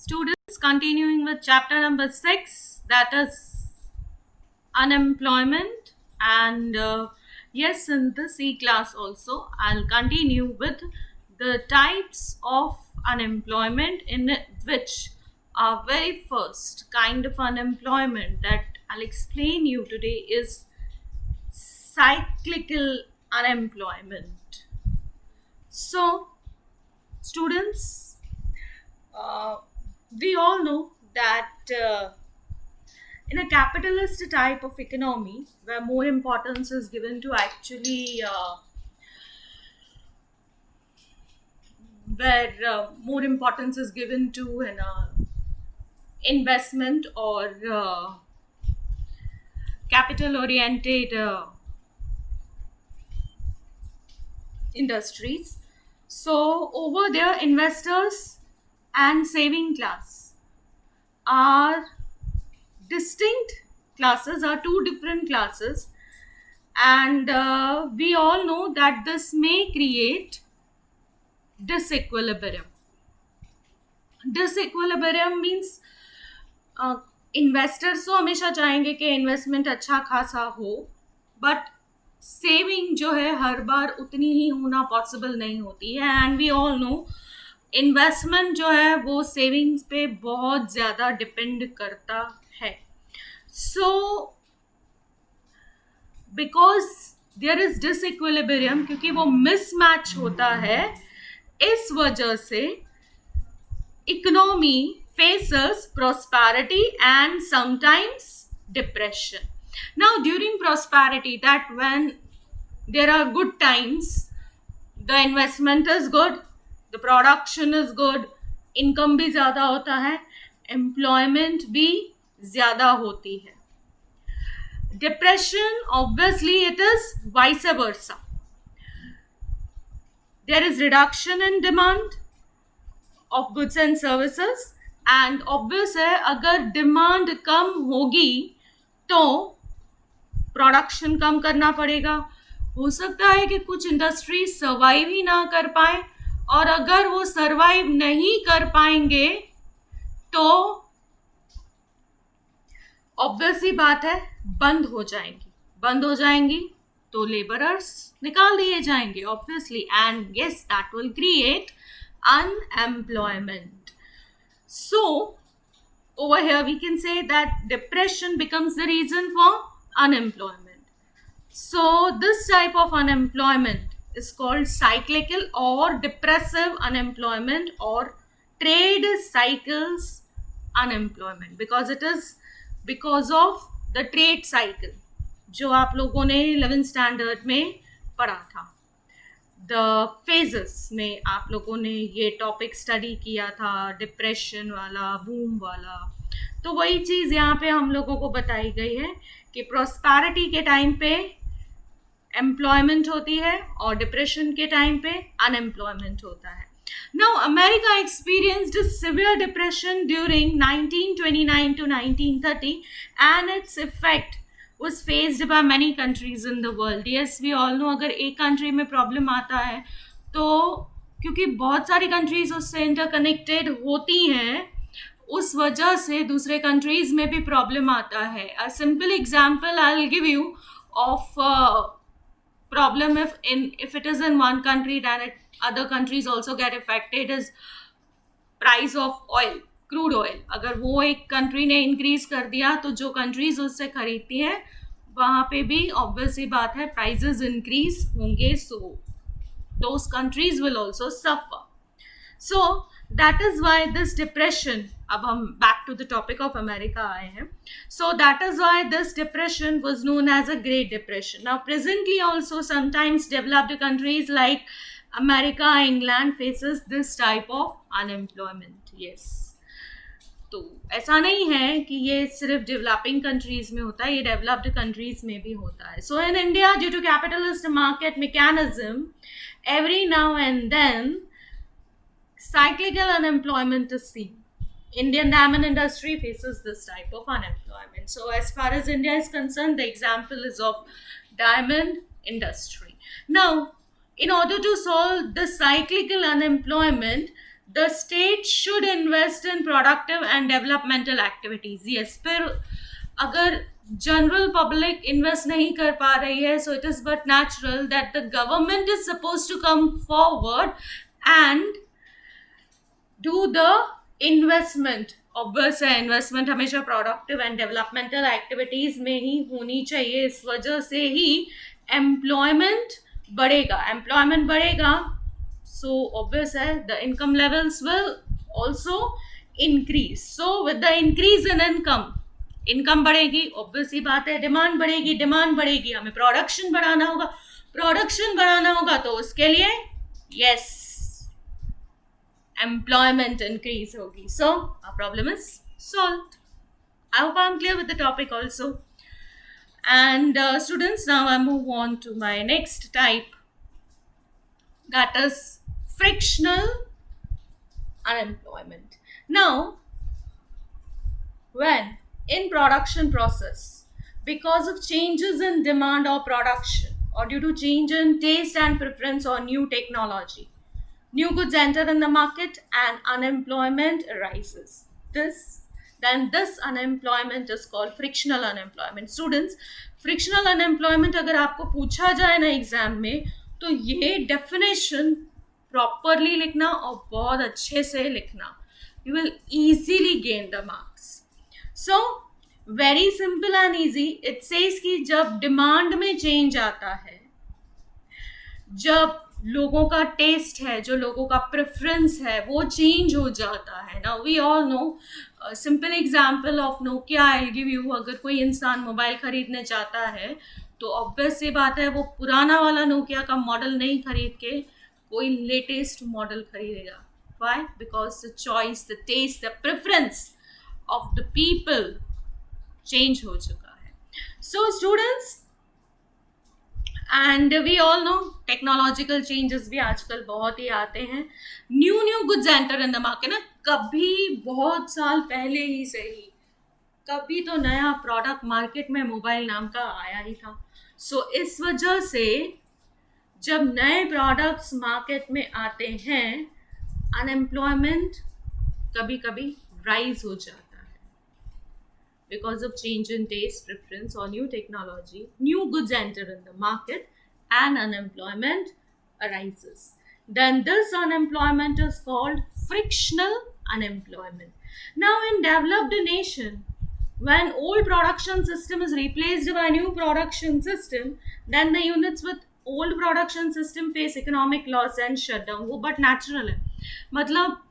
Students, continuing with chapter number 6, that is unemployment. And yes, in this e-class also, I'll continue with the types of unemployment, in which our very first kind of unemployment that I'll explain you today is cyclical unemployment. So, students, uh, we all know that in a capitalist type of economy where more importance is given to actually where more importance is given to an investment or capital oriented industries. So over there, investors and saving class are distinct classes, are two different classes, and we all know that this may create disequilibrium. Disequilibrium means investors तो हमेशा चाहेंगे कि investment अच्छा खासा हो, but saving जो है हर बार उतनी ही होना पॉसिबल नहीं होती है. And we all know investment जो है वो सेविंग्स पे बहुत ज़्यादा डिपेंड करता है. So because there is disequilibrium, क्योंकि वो मिसमैच होता है, इस वजह से economy faces prosperity and sometimes depression. Now, during prosperity, that when there are good times, the investment is good, the production is good, income भी ज़्यादा होता है, employment भी ज़्यादा होती है. Depression, obviously, it is vice versa. There is reduction in demand of goods and services. And obvious है, अगर डिमांड कम होगी तो प्रोडक्शन कम करना पड़ेगा. हो सकता है कि कुछ इंडस्ट्री सर्वाइव ही ना कर पाए, और अगर वो सर्वाइव नहीं कर पाएंगे तो ऑब्वियस ही बात है बंद हो जाएंगी तो लेबरर्स निकाल दिए जाएंगे obviously, and yes that will create unemployment. So, over here we can say that depression becomes the reason for unemployment. So, this type of unemployment is called cyclical or depressive unemployment or trade cycles unemployment, because it is because of the trade cycle जो आप लोगों ने 11th standard में पढ़ा था. The phases में आप लोगों ने ये टॉपिक स्टडी किया था, डिप्रेशन वाला, बूम वाला. तो वही चीज़ यहाँ पे हम लोगों को बताई गई है कि प्रॉस्पेरिटी के टाइम पे एम्प्लॉयमेंट होती है और डिप्रेशन के टाइम पे अनएम्प्लॉयमेंट होता है. Now America experienced severe depression during 1929 to 1930 and its effect was faced by many countries in the world. Yes, we all know अगर एक country में problem आता है तो क्योंकि बहुत सारी countries उससे interconnected होती हैं, उस वजह से दूसरे countries में भी problem आता है. A simple example I'll give you of problem if it is in one country, then other countries also get affected is price of oil. Crude oil अगर वो एक कंट्री ने इंक्रीज कर दिया तो जो कंट्रीज उससे खरीदती हैं वहाँ पे भी ऑब्वियस ही बात है प्राइसेस इंक्रीज होंगे. So those countries will also suffer. So that is why this depression, अब हम back to the topic of America आए हैं. So that is why this depression was known as a great depression. Now presently also sometimes developed countries like America, England faces this type of unemployment. Yes, तो ऐसा नहीं है कि ये सिर्फ developing countries में होता है, ये डेवलप्ड कंट्रीज में भी होता है. So in India, due to capitalist market mechanism, every now and then cyclical unemployment is seen. Indian diamond industry faces this type of unemployment. So as far as India is concerned, the example is of diamond industry. Now, in order to solve the cyclical unemployment, The state should invest in productive and developmental activities. Yes, फिर अगर general public invest नहीं कर पा रही है, so it is but natural that the government is supposed to come forward and do the investment. Obvious है, investment हमेशा productive and developmental activities में ही होनी चाहिए. इस वजह से ही एम्प्लॉयमेंट बढ़ेगा. सो ऑब्वियस है, the income levels will also increase. So with the increase in income बढ़ेगी, ऑब्वियस ही बात है, डिमांड बढ़ेगी, हमें प्रोडक्शन बढ़ाना होगा. तो उसके लिए yes, employment increase hogi. So our problem is solved. I hope I'm clear with the topic also. And students, now I move on to my next type, that is frictional unemployment. Now, when in production process, because of changes in demand or production, or due to change in taste and preference or new technology, new goods enter in the market and unemployment arises. This unemployment is called frictional unemployment. Students, frictional unemployment अगर आपको पूछा जाए ना exam में, तो ये definition properly लिखना और बहुत अच्छे से लिखना. You will easily gain the marks. So very simple and easy. It says कि जब डिमांड में चेंज आता है, जब लोगों का टेस्ट है, जो लोगों का प्रेफरेंस है, वो चेंज हो जाता है. Now we all know, simple example of Nokia I will give you. अगर कोई इंसान मोबाइल खरीदने चाहता है तो ऑब्वियस सी बात है, वो पुराना वाला नोकिया का मॉडल नहीं खरीद के कोई लेटेस्ट मॉडल खरीदेगा. Why? Because the choice, the taste, the preference of the people change हो चुका है. So students, and we all know technological changes भी आजकल बहुत ही आते हैं. New goods enter in the market ना. कभी बहुत साल पहले ही सही, कभी तो नया प्रोडक्ट मार्केट में मोबाइल नाम का आया ही था. सो इस वजह से जब नए प्रोडक्ट्स मार्केट में आते हैं, अनएम्प्लॉयमेंट कभी कभी राइज हो जाता है. Because of change in taste, preference or new technology, new goods enter in the market and unemployment arises. Then this unemployment is called frictional unemployment. Now in developed nation, when old production system is replaced by new production system, then the units with old production system face economic loss and shutdown. वो but natural है. मतलब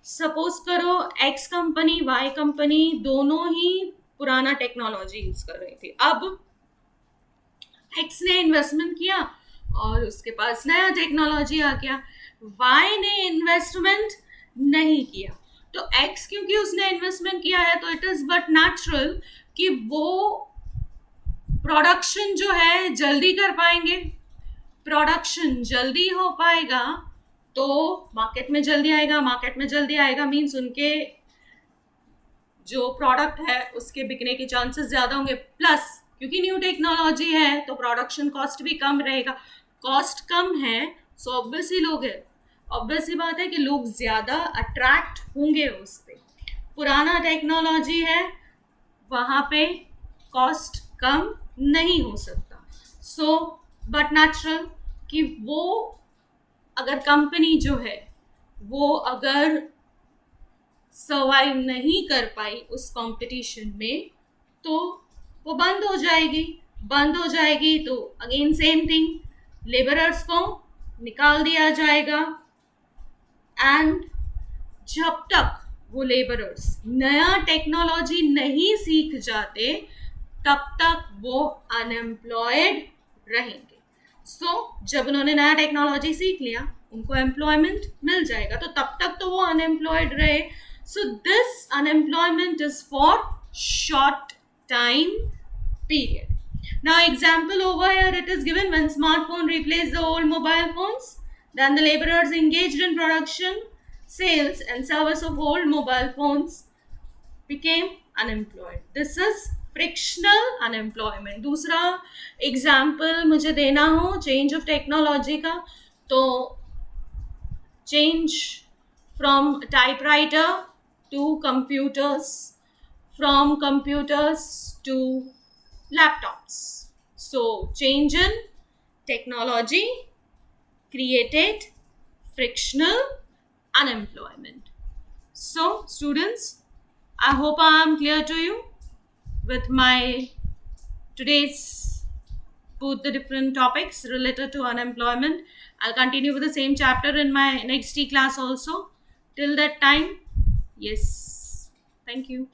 suppose करो x company, Y company दोनों ही पुराना technology use कर रही थी. अब एक्स ने इन्वेस्टमेंट किया और उसके पास नया टेक्नोलॉजी आ गया. वाई ने इन्वेस्टमेंट नहीं किया. तो एक्स क्योंकि उसने इन्वेस्टमेंट किया है, तो इट इज बट नेचुरल कि वो प्रोडक्शन जो है जल्दी कर पाएंगे. प्रोडक्शन जल्दी हो पाएगा तो मार्केट में जल्दी आएगा मीन्स उनके जो प्रोडक्ट है उसके बिकने के चांसेस ज़्यादा होंगे. प्लस क्योंकि न्यू टेक्नोलॉजी है तो प्रोडक्शन कॉस्ट भी कम रहेगा. कॉस्ट कम है सो ऑब्वियस ही बात है कि लोग ज़्यादा अट्रैक्ट होंगे उस पर. पुराना टेक्नोलॉजी है, वहाँ पे कॉस्ट कम नहीं हो सकता. सो बट नेचुरल कि वो अगर कंपनी जो है वो अगर सर्वाइव नहीं कर पाई उस कंपटीशन में तो वो बंद हो जाएगी. तो अगेन सेम थिंग, लेबरर्स को निकाल दिया जाएगा. एंड जब तक वो लेबरर्स नया टेक्नोलॉजी नहीं सीख जाते तब तक वो अनएम्प्लॉयड रहेंगे. जब उन्होंने नया टेक्नोलॉजी सीख लिया उनको एम्प्लॉयमेंट मिल जाएगा, तो तब तक तो वो अनएम्प्लॉयड रहे. So this unemployment is for short time period. Now example over here it is given when smartphone replace the old mobile phones, then the labourers engaged in production, sales and service of old mobile phones became unemployed. This is frictional unemployment. दूसरा example मुझे देना हो change of technology का, तो change from typewriter to computers, from computers to laptops. So, change in technology created frictional unemployment. So, students, I hope I am clear to you with my today's both the different topics related to unemployment. I'll continue with the same chapter in my next class also. Till that time, yes. Thank you.